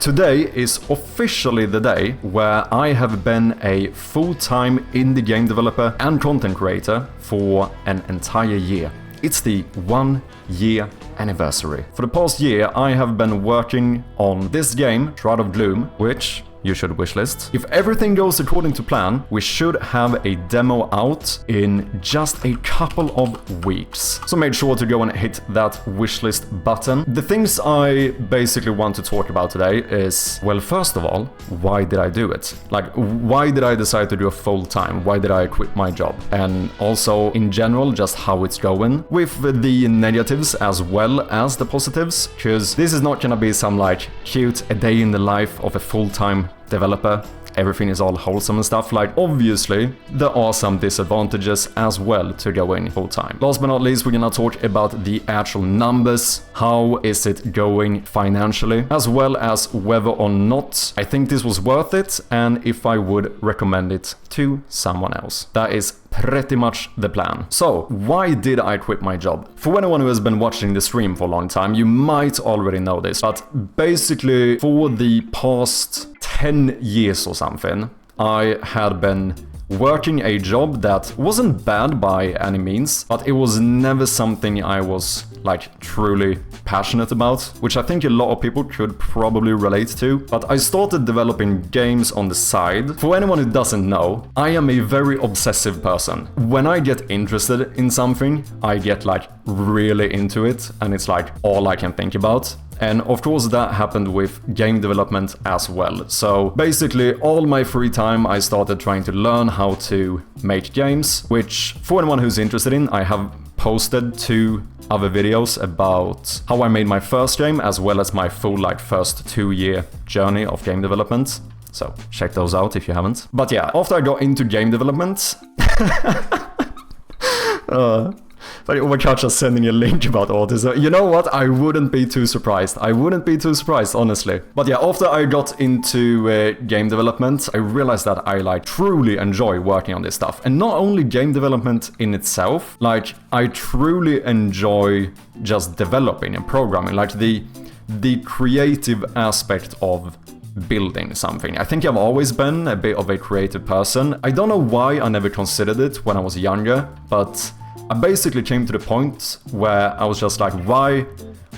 Today is officially the day where I have been a full-time indie game developer and content creator for an entire year. It's the 1 year anniversary. For the past year, I have been working on this game, Shroud of Gloom, which you should wishlist. If everything goes according to plan, we should have a demo out in just a couple of weeks. So make sure to go and hit that wishlist button. The things I basically want to talk about today is, well, first of all, why did I do it? Like, why did I decide to do a full-time? Why did I quit my job? And also, in general, just how it's going, with the negatives as well as the positives, because this is not gonna be some, like, cute a day in the life of a full-time developer. Everything is all wholesome and stuff. Like, obviously, there are some disadvantages as well to going full-time. Last but not least, we're gonna talk about the actual numbers. How is it going financially? As well as whether or not I think this was worth it, and if I would recommend it to someone else. That is pretty much the plan. So, why did I quit my job? For anyone who has been watching the stream for a long time, you might already know this, but basically, for the past 10 years or something, I had been working a job that wasn't bad by any means, but it was never something I was, like, truly passionate about, which I think a lot of people could probably relate to. But I started developing games on the side. For anyone who doesn't know, I am a very obsessive person. When I get interested in something, I get, like, really into it, and it's, like, all I can think about. And of course that happened with game development as well. So basically all my free time I started trying to learn how to make games, which for anyone who's interested in, I have posted 2 other videos about how I made my first game, as well as my full, like, first 2-year journey of game development. So check those out if you haven't. But yeah, after I got into game development... Like, oh my god, just sending a link about autism. You know what? I wouldn't be too surprised. I wouldn't be too surprised, honestly. But yeah, after I got into game development, I realized that I, like, truly enjoy working on this stuff. And not only game development in itself, like, I truly enjoy just developing and programming. Like, the creative aspect of building something. I think I've always been a bit of a creative person. I don't know why I never considered it when I was younger, but I basically came to the point where I was just like, why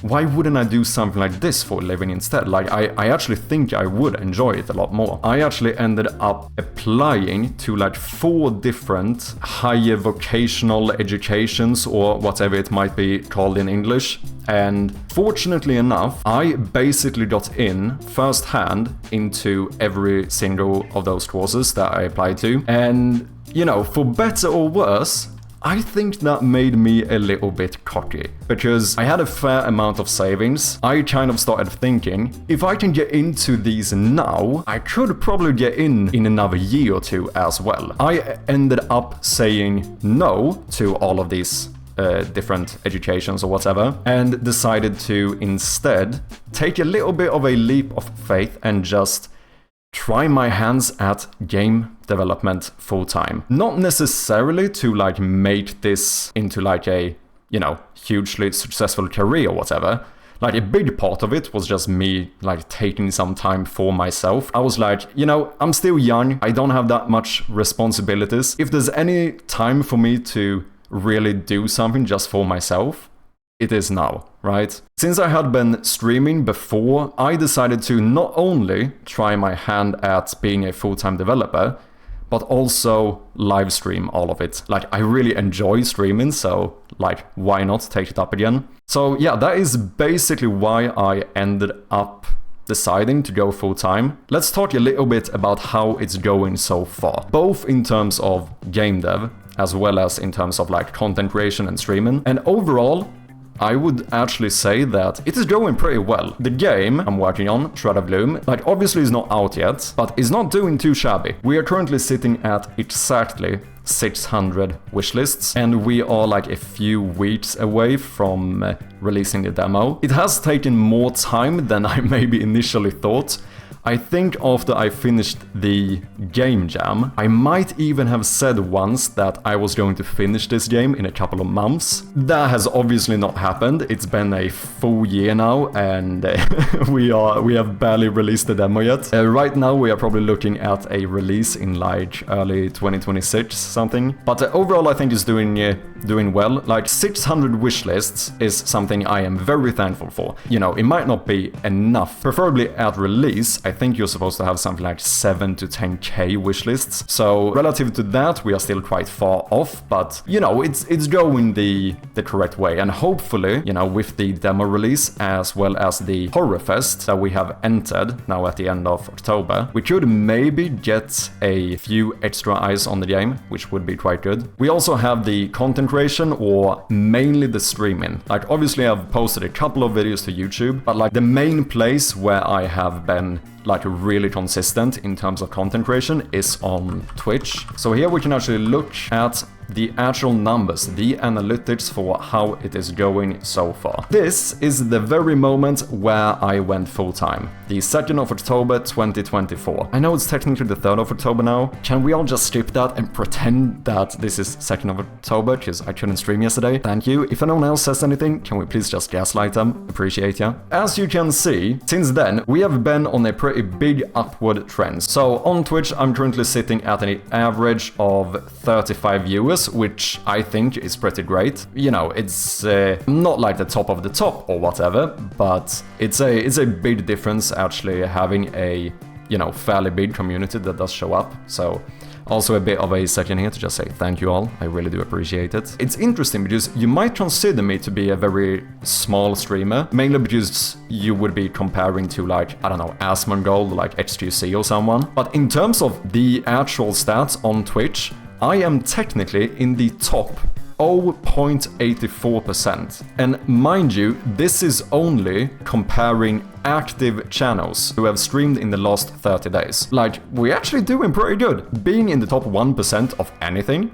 wouldn't I do something like this for a living instead? Like, I actually think I would enjoy it a lot more. I actually ended up applying to, like, 4 different higher vocational educations, or whatever it might be called in English. And fortunately enough, I basically got in firsthand into every single of those courses that I applied to. And, you know, for better or worse, I think that made me a little bit cocky, because I had a fair amount of savings. I kind of started thinking, if I can get into these now, I could probably get in another year or 2 as well. I ended up saying no to all of these different educations or whatever, and decided to instead take a little bit of a leap of faith and just try my hands at game development full-time. Not necessarily to, like, make this into, like, a, you know, hugely successful career or whatever. Like, a big part of it was just me, like, taking some time for myself. I was like, you know, I'm still young, I don't have that much responsibilities. If there's any time for me to really do something just for myself, it is now, right? Since I had been streaming before, I decided to not only try my hand at being a full-time developer, but also live stream all of it. Like, I really enjoy streaming, so, like, why not take it up again? So yeah, that is basically why I ended up deciding to go full-time. Let's talk a little bit about how it's going so far, both in terms of game dev, as well as in terms of, like, content creation and streaming. And overall, I would actually say that it is going pretty well. The game I'm working on, Shroud of Gloom, like, obviously is not out yet, but is not doing too shabby. We are currently sitting at exactly 600 wishlists, and we are, like, a few weeks away from releasing the demo. It has taken more time than I maybe initially thought. I think after I finished the game jam, I might even have said once that I was going to finish this game in a couple of months. That has obviously not happened. It's been a full year now, and we have barely released the demo yet. Right now we are probably looking at a release in like early 2026 something. But overall I think it's doing well. Like 600 wish lists is something I am very thankful for. You know, it might not be enough. Preferably at release, I think you're supposed to have something like 7 to 10k wish lists. So relative to that, we are still quite far off, but you know, it's going the correct way. And hopefully, you know, with the demo release as well as the Horror Fest that we have entered now at the end of October, we could maybe get a few extra eyes on the game, which would be quite good. We also have the content creation, or mainly the streaming. Like obviously I've posted a couple of videos to YouTube, but like the main place where I have been like really consistent in terms of content creation is on Twitch. So here we can actually look at the actual numbers, the analytics for how it is going so far. This is the very moment where I went full-time, the 2nd of October 2024. I know it's technically the 3rd of October now. Can we all just skip that and pretend that this is 2nd of October, because I couldn't stream yesterday? Thank you. If anyone else says anything, can we please just gaslight them? Appreciate ya. As you can see, since then, we have been on a pretty big upward trend. So on Twitch, I'm currently sitting at an average of 35 viewers, which I think is pretty great. You know, it's not like the top of the top or whatever, but it's a big difference actually having a, you know, fairly big community that does show up. So also a bit of a second here to just say thank you all. I really do appreciate it. It's interesting because you might consider me to be a very small streamer, mainly because you would be comparing to like, I don't know, Asmongold, like XQC or someone. But in terms of the actual stats on Twitch, I am technically in the top 0.84%. And mind you, this is only comparing active channels who have streamed in the last 30 days. Like, we're actually doing pretty good. Being in the top 1% of anything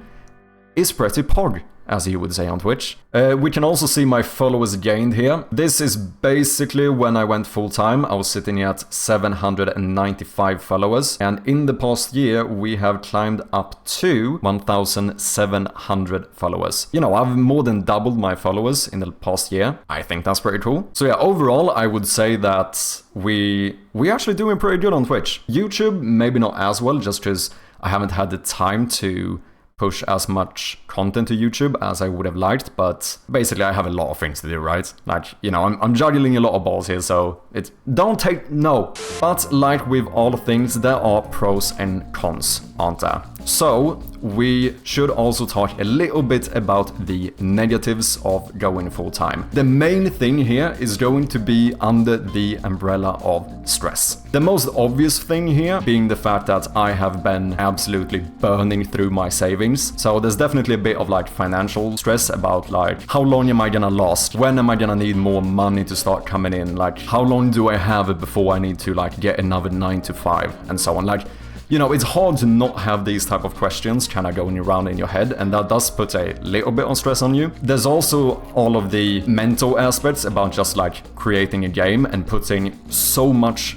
is pretty pog, as you would say on Twitch. We can also see my followers gained here. This is basically when I went full-time. I was sitting at 795 followers, and in the past year we have climbed up to 1,700 followers. You know, I've more than doubled my followers in the past year. I think that's pretty cool. So yeah, overall I would say that we're actually doing pretty good on Twitch. YouTube, maybe not as well, just because I haven't had the time to push as much content to YouTube as I would have liked, but basically I have a lot of things to do, right? Like, you know, I'm juggling a lot of balls here, so it's don't take no. But like with all things, there are pros and cons, aren't there? So we should also talk a little bit about the negatives of going full-time. The main thing here is going to be under the umbrella of stress. The most obvious thing here being the fact that I have been absolutely burning through my savings. So there's definitely a bit of like financial stress about like, how long am I gonna last? When am I gonna need more money to start coming in? Like, how long do I have before I need to like get another 9 to 5 and so on? Like, you know, it's hard to not have these type of questions kind of going around in your head, and that does put a little bit of stress on you. There's also all of the mental aspects about just like creating a game and putting so much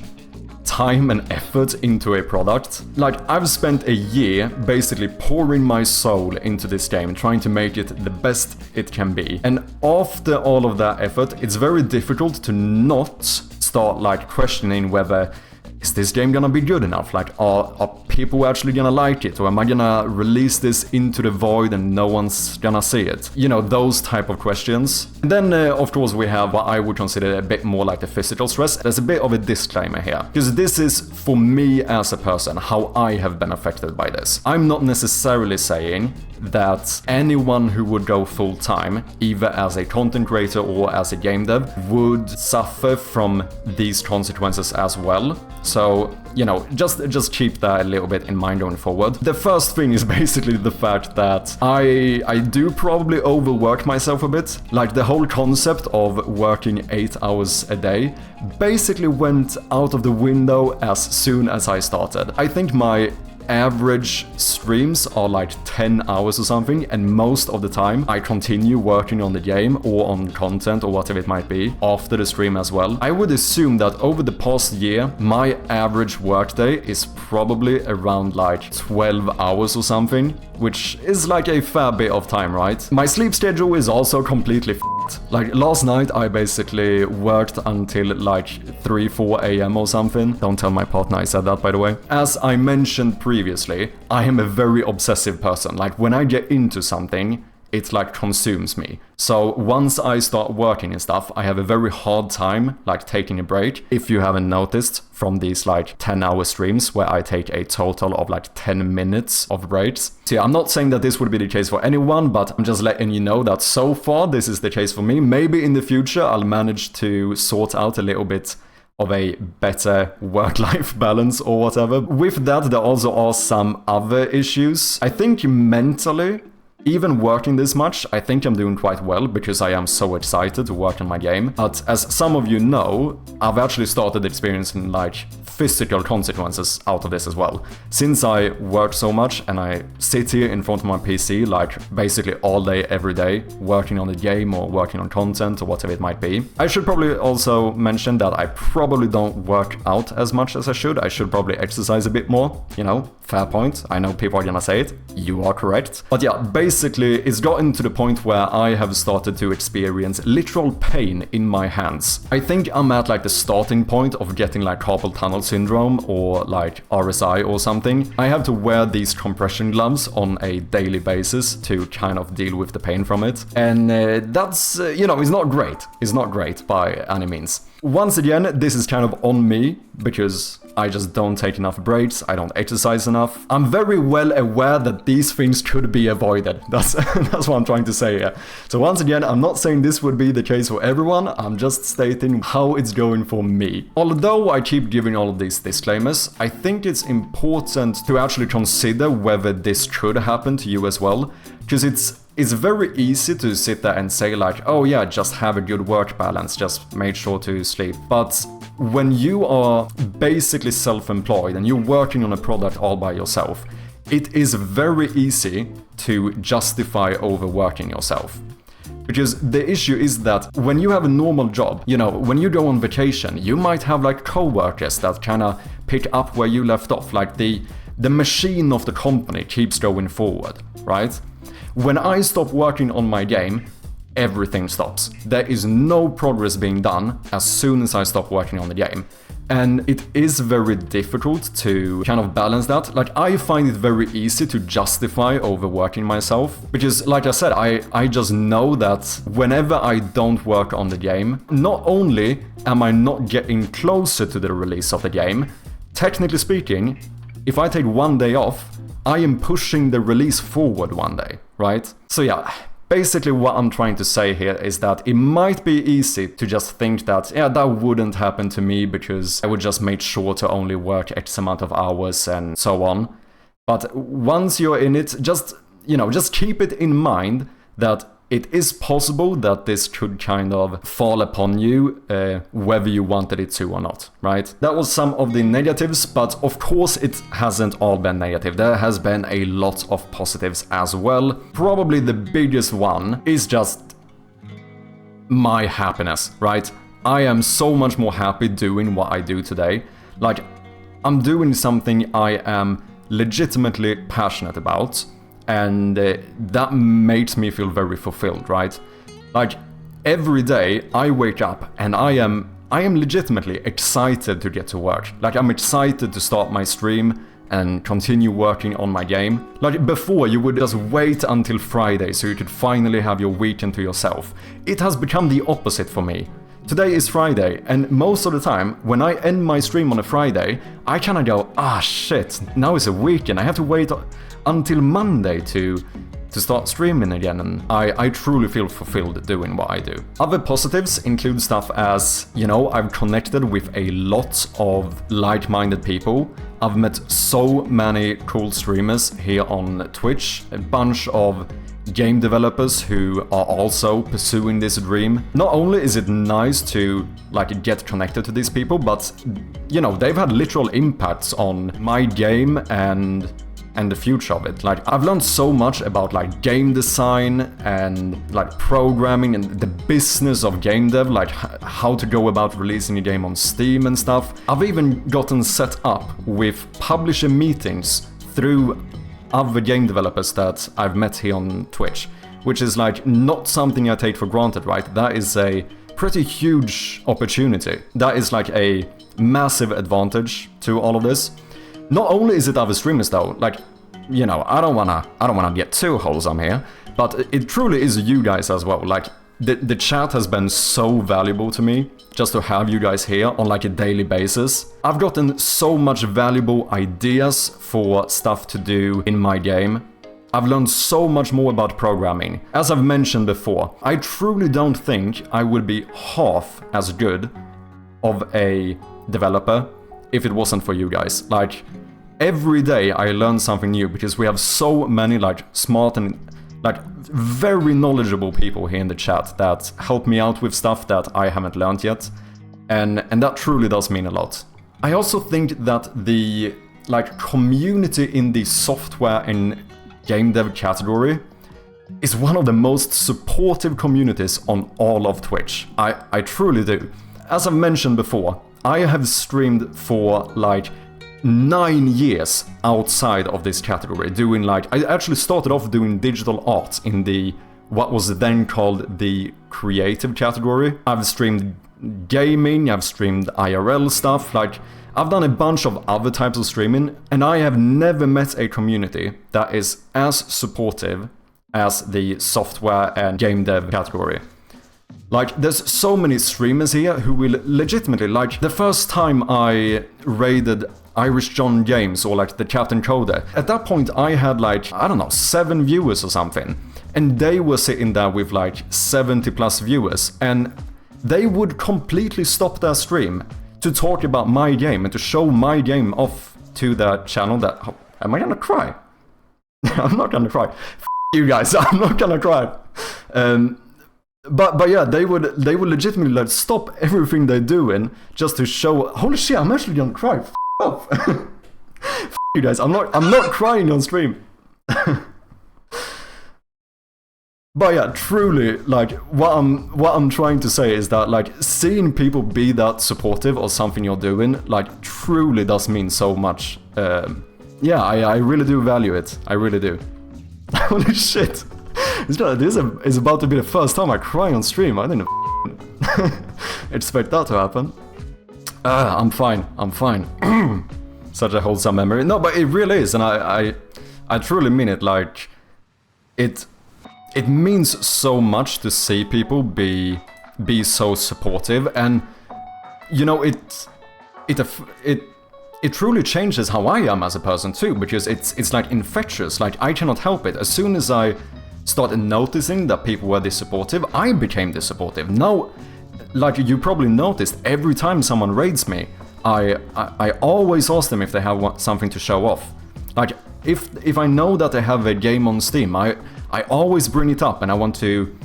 time and effort into a product. Like, I've spent a year basically pouring my soul into this game, trying to make it the best it can be. And after all of that effort, it's very difficult to not start like questioning whether is this game gonna be good enough? Like, are people actually gonna like it? Or am I gonna release this into the void and no one's gonna see it? You know, those type of questions. And then, of course, we have what I would consider a bit more like the physical stress. There's a bit of a disclaimer here, because this is, for me as a person, how I have been affected by this. I'm not necessarily saying that anyone who would go full-time, either as a content creator or as a game dev, would suffer from these consequences as well. So, you know, just keep that a little bit in mind going forward. The first thing is basically the fact that I do probably overwork myself a bit. Like, the whole concept of working 8 hours a day basically went out of the window as soon as I started. I think my average streams are like 10 hours or something, and most of the time I continue working on the game or on content or whatever it might be after the stream as well. I would assume that over the past year, my average workday is probably around like 12 hours or something, which is like a fair bit of time, right? My sleep schedule is also completely f***ed. Like last night I basically worked until like 3-4 a.m. or something. Don't tell my partner I said that, by the way. As I mentioned previously, I am a very obsessive person. Like when I get into something, it like consumes me. So once I start working and stuff, I have a very hard time like taking a break. If you haven't noticed from these like 10-hour streams where I take a total of like 10 minutes of breaks. So yeah, I'm not saying that this would be the case for anyone, but I'm just letting you know that so far this is the case for me. Maybe in the future I'll manage to sort out a little bit of a better work-life balance or whatever. With that, there also are some other issues. I think mentally, even working this much, I think I'm doing quite well because I am so excited to work on my game. But as some of you know, I've actually started experiencing like physical consequences out of this as well. Since I work so much and I sit here in front of my PC like basically all day, every day, working on the game or working on content or whatever it might be. I should probably also mention that I probably don't work out as much as I should. I should probably exercise a bit more, you know, fair point. I know people are gonna say it. You are correct. But yeah, basically it's gotten to the point where I have started to experience literal pain in my hands. I think I'm at like the starting point of getting like carpal tunnel syndrome or like RSI or something. I have to wear these compression gloves on a daily basis to kind of deal with the pain from it. And that's, you know, it's not great. It's not great by any means. Once again, this is kind of on me because I just don't take enough breaks, I don't exercise enough. I'm very well aware that these things could be avoided. That's what I'm trying to say here. So once again, I'm not saying this would be the case for everyone, I'm just stating how it's going for me. Although I keep giving all of these disclaimers, I think it's important to actually consider whether this could happen to you as well, because it's very easy to sit there and say like, oh yeah, just have a good work balance, just make sure to sleep. But when you are basically self-employed and you're working on a product all by yourself, it is very easy to justify overworking yourself. Because the issue is that when you have a normal job, you know, when you go on vacation, you might have like co-workers that kind of pick up where you left off, like the machine of the company keeps going forward, right? When I stop working on my game, everything stops. There is no progress being done as soon as I stop working on the game. And it is very difficult to kind of balance that. Like, I find it very easy to justify overworking myself. Because, like I said, I just know that whenever I don't work on the game, not only am I not getting closer to the release of the game, technically speaking, if I take one day off, I am pushing the release forward one day, right? So yeah, basically what I'm trying to say here is that it might be easy to just think that, yeah, that wouldn't happen to me because I would just make sure to only work X amount of hours and so on. But once you're in it, just, you know, just keep it in mind that it is possible that this could kind of fall upon you, whether you wanted it to or not, right? That was some of the negatives, but of course it hasn't all been negative. There has been a lot of positives as well. Probably the biggest one is just my happiness, right? I am so much more happy doing what I do today. Like, I'm doing something I am legitimately passionate about. And that makes me feel very fulfilled, right? Like, every day I wake up and I am legitimately excited to get to work. Like, I'm excited to start my stream and continue working on my game. Like, before you would just wait until Friday so you could finally have your weekend to yourself. It has become the opposite for me. Today is Friday, and most of the time, when I end my stream on a Friday, I kind of go, ah shit, now it's a weekend, I have to wait until Monday to start streaming again, and I truly feel fulfilled doing what I do. Other positives include stuff as, you know, I've connected with a lot of like-minded people. I've met so many cool streamers here on Twitch, a bunch of game developers who are also pursuing this dream. Not only is it nice to like get connected to these people, but you know, they've had literal impacts on my game and the future of it. Like, I've learned so much about like game design and like programming and the business of game dev, like how to go about releasing a game on Steam and stuff. I've even gotten set up with publisher meetings through other game developers that I've met here on Twitch, which is like not something I take for granted, right? That is a pretty huge opportunity. That is like a massive advantage to all of this. Not only is it other streamers though, like, you know, I don't wanna get too wholesome here, but it truly is you guys as well. Like, the chat has been so valuable to me, just to have you guys here on like a daily basis. I've gotten so much valuable ideas for stuff to do in my game. I've learned so much more about programming. As I've mentioned before, I truly don't think I would be half as good of a developer if it wasn't for you guys. Like, every day I learn something new because we have so many like smart and like very knowledgeable people here in the chat that help me out with stuff that I haven't learned yet. And that truly does mean a lot. I also think that the like community in the software and game dev category is one of the most supportive communities on all of Twitch. I truly do. As I've mentioned before, I have streamed for like 9 years outside of this category, doing like, I actually started off doing digital art in the, what was then called the creative category. I've streamed gaming, I've streamed IRL stuff, like, I've done a bunch of other types of streaming, and I have never met a community that is as supportive as the software and game dev category. Like, there's so many streamers here who will legitimately, like, the first time I raided Irish John Games or like the Captain Coder, at that point I had like, I don't know, 7 viewers or something. And they were sitting there with like 70 plus viewers, and they would completely stop their stream to talk about my game and to show my game off to their channel. That, oh, am I gonna cry? I'm not gonna cry. You guys, I'm not gonna cry. But yeah, they would legitimately like stop everything they're doing just to show. Holy shit, I'm actually gonna cry. F you guys, I'm not crying on stream. But yeah, truly, like, what I'm trying to say is that, like, seeing people be that supportive of something you're doing, like, truly does mean so much. Yeah, I really do value it. I really do. Holy shit. This is about to be the first time I cry on stream. I didn't expect that to happen. I'm fine. Such a wholesome memory. No, but it really is, and I truly mean it. Like, it means so much to see people be so supportive, and you know, it truly changes how I am as a person too, because it's like infectious. Like, I cannot help it. As soon as I started noticing that people were this supportive, I became this supportive. Now, like you probably noticed, every time someone raids me, I always ask them if they have something to show off. Like, if I know that they have a game on Steam, I always bring it up, and I want to,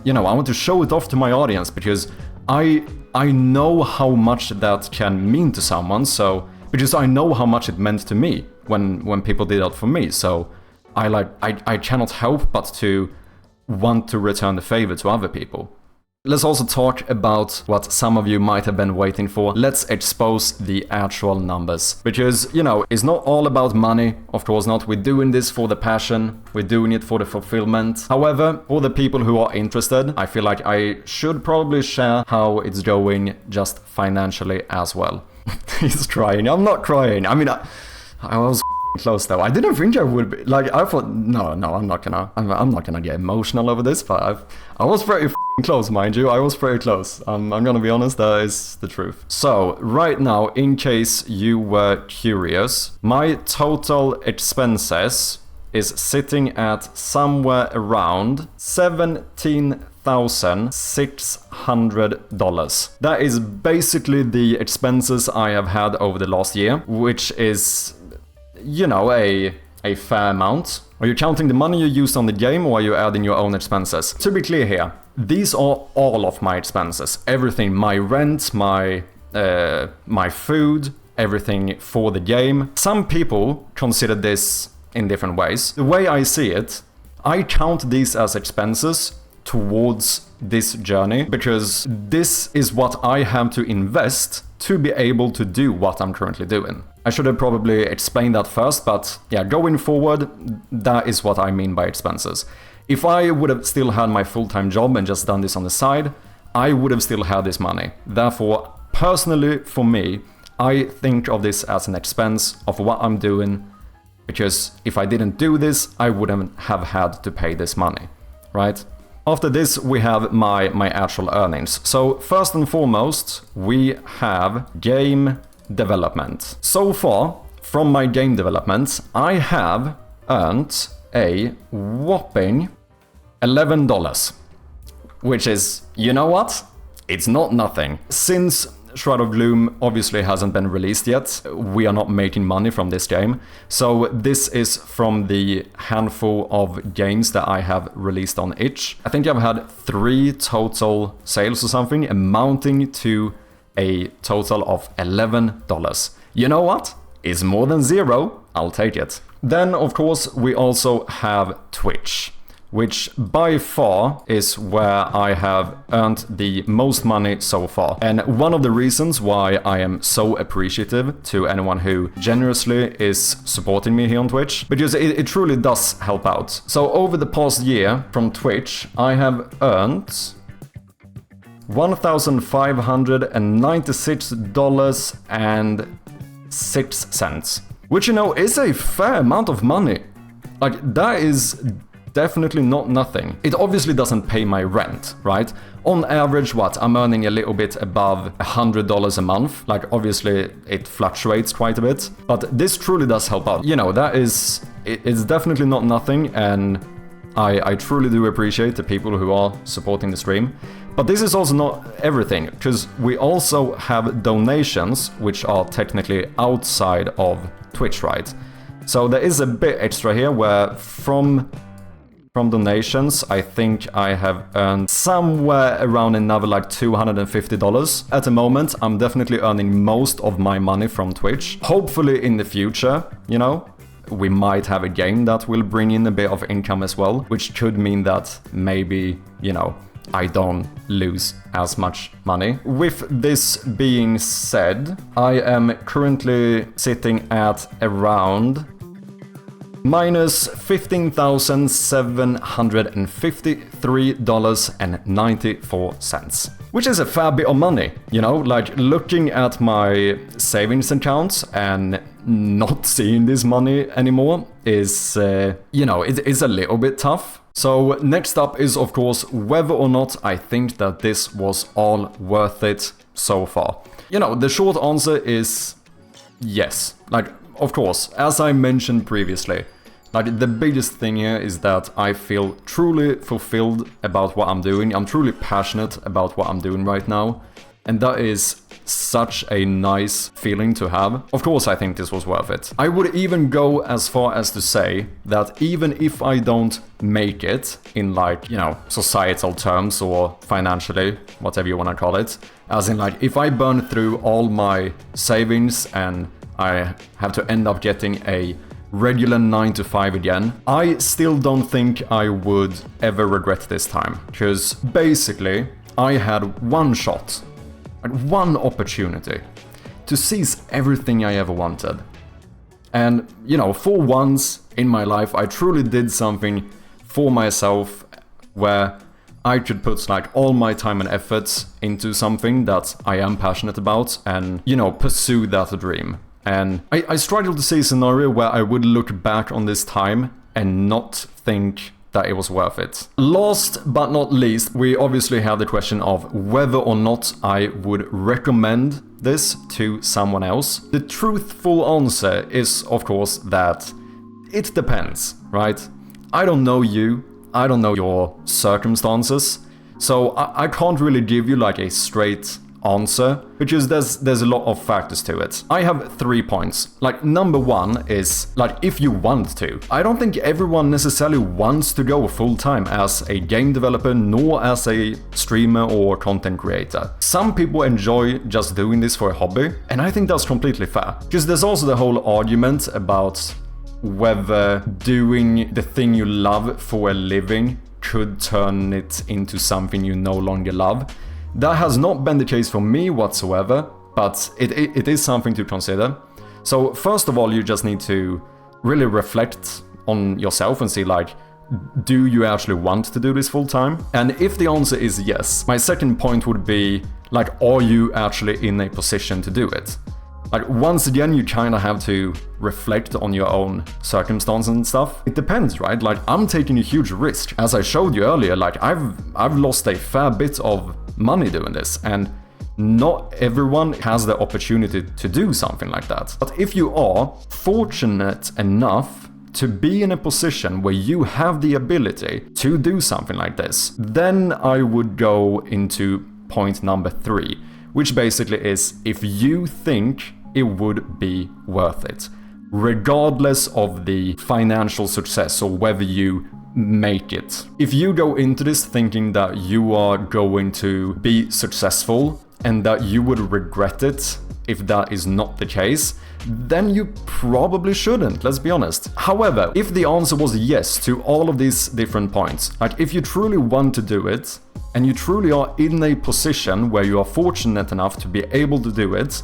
you know, I want to show it off to my audience, because I know how much that can mean to someone, so, because I know how much it meant to me when people did that for me, so I cannot help but to want to return the favor to other people. Let's also talk about what some of you might have been waiting for. Let's expose the actual numbers. Because, you know, it's not all about money. Of course not. We're doing this for the passion. We're doing it for the fulfillment. However, for the people who are interested, I feel like I should probably share how it's going just financially as well. He's crying. I'm not crying. I mean, I was close though. I didn't think I would be. Like, I thought, no, I'm not gonna get emotional over this, but I was very close, mind you. I was very close. I'm gonna be honest, that is the truth. So, right now, in case you were curious, my total expenses is sitting at somewhere around $17,600. That is basically the expenses I have had over the last year, which is, you know, a a fair amount? Are you counting the money you used on the game, or are you adding your own expenses? To be clear here, these are all of my expenses. Everything, my rent, my food, everything for the game. Some people consider this in different ways. The way I see it, I count these as expenses towards this journey, because this is what I have to invest to be able to do what I'm currently doing. I should have probably explained that first, but yeah, going forward, that is what I mean by expenses. If I would have still had my full-time job and just done this on the side, I would have still had this money. Therefore, personally, for me, I think of this as an expense of what I'm doing, because if I didn't do this, I wouldn't have had to pay this money, right? After this, we have my actual earnings. So first and foremost, we have game development. So far, from my game development, I have earned a whopping $11, which is, you know what? It's not nothing. Since Shroud of Gloom obviously hasn't been released yet, we are not making money from this game. So this is from the handful of games that I have released on itch. I think I've had 3 total sales or something, amounting to a total of $11. You know what? It's more than 0. I'll take it. Then, of course, we also have Twitch, which by far is where I have earned the most money so far. And one of the reasons why I am so appreciative to anyone who generously is supporting me here on Twitch, because it truly does help out. So over the past year from Twitch, I have earned $1,596.06, which, you know, is a fair amount of money. Like, that is definitely not nothing. It obviously doesn't pay my rent, right? On average, what? I'm earning a little bit above $100 a month. Like, obviously, it fluctuates quite a bit, but this truly does help out. You know, it's definitely not nothing, and I truly do appreciate the people who are supporting the stream. But this is also not everything, because we also have donations, which are technically outside of Twitch, right? So there is a bit extra here, where from donations, I think I have earned somewhere around another like $250. At the moment, I'm definitely earning most of my money from Twitch. Hopefully in the future, you know, we might have a game that will bring in a bit of income as well, which could mean that maybe, you know, I don't lose as much money. With this being said, I am currently sitting at around minus $15,753.94, which is a fair bit of money, you know? Like, looking at my savings accounts and not seeing this money anymore is, you know, it is a little bit tough. So next up is, of course, whether or not I think that this was all worth it so far. You know, the short answer is yes. Like, of course, as I mentioned previously, like, the biggest thing here is that I feel truly fulfilled about what I'm doing. I'm truly passionate about what I'm doing right now, and that is such a nice feeling to have. Of course, I think this was worth it. I would even go as far as to say that even if I don't make it in, like, you know, societal terms or financially, whatever you want to call it, as in, like, if I burn through all my savings and I have to end up getting a regular 9 to 5 again, I still don't think I would ever regret this time, because basically I had one shot, one opportunity to seize everything I ever wanted. And, you know, for once in my life, I truly did something for myself where I could put, like, all my time and efforts into something that I am passionate about and, you know, pursue that dream. And I struggle to see a scenario where I would look back on this time and not think that it was worth it. Last but not least, we obviously have the question of whether or not I would recommend this to someone else. The truthful answer is, of course, that it depends, right? I don't know you, I don't know your circumstances, so I can't really give you like a straight answer, because there's a lot of factors to it. I have 3 points. Like, number one is, like, if you want to. I don't think everyone necessarily wants to go full-time as a game developer, nor as a streamer or content creator. Some people enjoy just doing this for a hobby, and I think that's completely fair. Because there's also the whole argument about whether doing the thing you love for a living could turn it into something you no longer love. That has not been the case for me whatsoever, but it is something to consider. So first of all, you just need to really reflect on yourself and see, like, do you actually want to do this full time? And if the answer is yes, my second point would be, like, are you actually in a position to do it? Like, once again, you kind of have to reflect on your own circumstances and stuff. It depends, right? Like, I'm taking a huge risk. As I showed you earlier, like, I've lost a fair bit of money doing this, and not everyone has the opportunity to do something like that. But if you are fortunate enough to be in a position where you have the ability to do something like this, then I would go into point number 3, which basically is if you think it would be worth it, regardless of the financial success or whether you make it. If you go into this thinking that you are going to be successful and that you would regret it if that is not the case, then you probably shouldn't, let's be honest. However, if the answer was yes to all of these different points, like if you truly want to do it, and you truly are in a position where you are fortunate enough to be able to do it,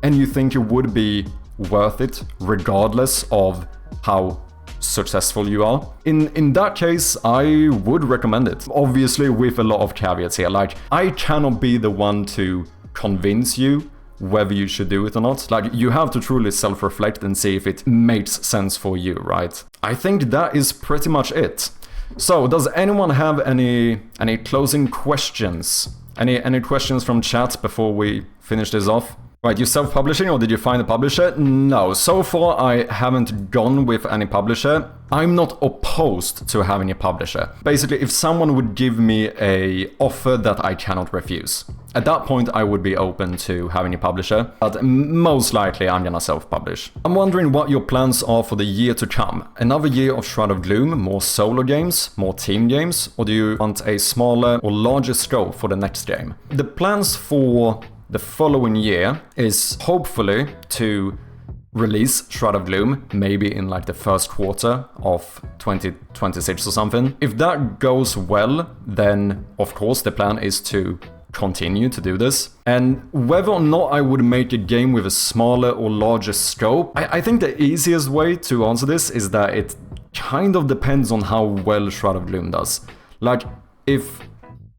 and you think it would be worth it regardless of how successful you are, in that case, I would recommend it. Obviously with a lot of caveats here, like I cannot be the one to convince you whether you should do it or not. Like, you have to truly self-reflect and see if it makes sense for you, right? I think that is pretty much it. So, does anyone have any closing questions? Any questions from chat before we finish this off? Right, you self-publishing or did you find a publisher? No, so far I haven't gone with any publisher. I'm not opposed to having a publisher. Basically, if someone would give me an offer that I cannot refuse, at that point I would be open to having a publisher, but most likely I'm gonna self-publish. I'm wondering what your plans are for the year to come. Another year of Shroud of Gloom, more solo games, more team games, or do you want a smaller or larger scope for the next game? The plans for the following year is hopefully to release Shroud of Gloom, maybe in like the first quarter of 2026 or something. If that goes well, then of course the plan is to continue to do this. And whether or not I would make a game with a smaller or larger scope, I think the easiest way to answer this is that it kind of depends on how well Shroud of Gloom does. Like, if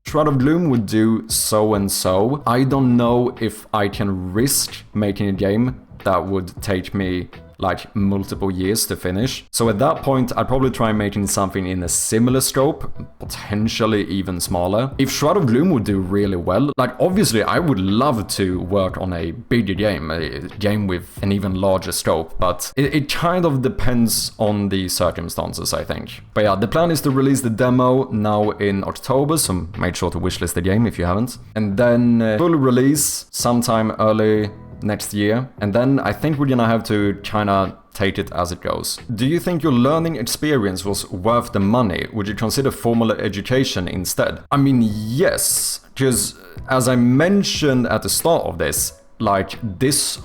Shroud of Gloom would do so and so, I don't know if I can risk making a game that would take me like multiple years to finish. So at that point, I'd probably try making something in a similar scope, potentially even smaller. If Shroud of Gloom would do really well, like obviously I would love to work on a bigger game, a game with an even larger scope, but it kind of depends on the circumstances, I think. But yeah, the plan is to release the demo now in October, so make sure to wishlist the game if you haven't. And then full release sometime early next year, and then I think we're gonna have to kinda take it as it goes. Do you think your learning experience was worth the money? Would you consider formal education instead? I mean, yes, because as I mentioned at the start of this, like this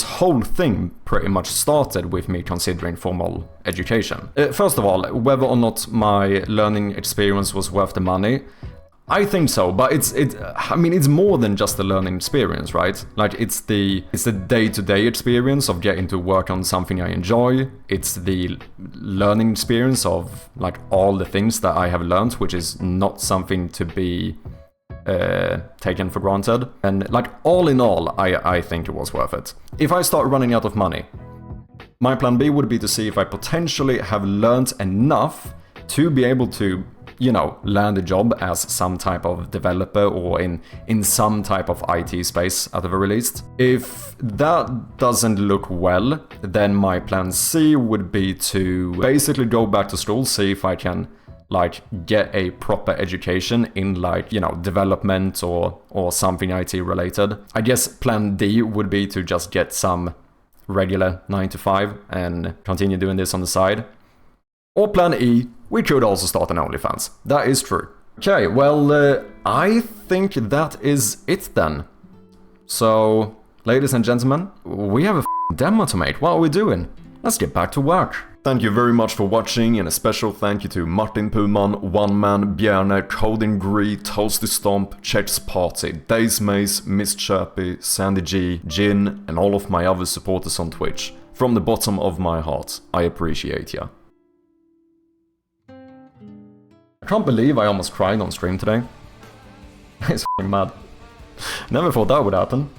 whole thing pretty much started with me considering formal education. First of all, whether or not my learning experience was worth the money, I think so, but it's more than just the learning experience, right? Like it's the day-to-day experience of getting to work on something I enjoy. It's the learning experience of like all the things that I have learned, which is not something to be taken for granted. And like all in all, I think it was worth it. If I start running out of money, my plan B would be to see if I potentially have learned enough to be able to, you know, land a job as some type of developer or in some type of IT space at the very least. If that doesn't look well, then my plan C would be to basically go back to school, see if I can like get a proper education in like, you know, development or something IT related. I guess plan D would be to just get some regular 9 to 5 and continue doing this on the side. Or plan E, we could also start an OnlyFans. That is true. Okay, well, I think that is it then. So, ladies and gentlemen, we have a demo to make. What are we doing? Let's get back to work. Thank you very much for watching, and a special thank you to Martin Puman, One Man, Bjerne, Coding Gree, Toasty Stomp, Checks Party, Days Maze, MadChirpy, Sandy G, Jin, and all of my other supporters on Twitch. From the bottom of my heart, I appreciate ya. I can't believe I almost cried on stream today. It's f***ing mad. Never thought that would happen.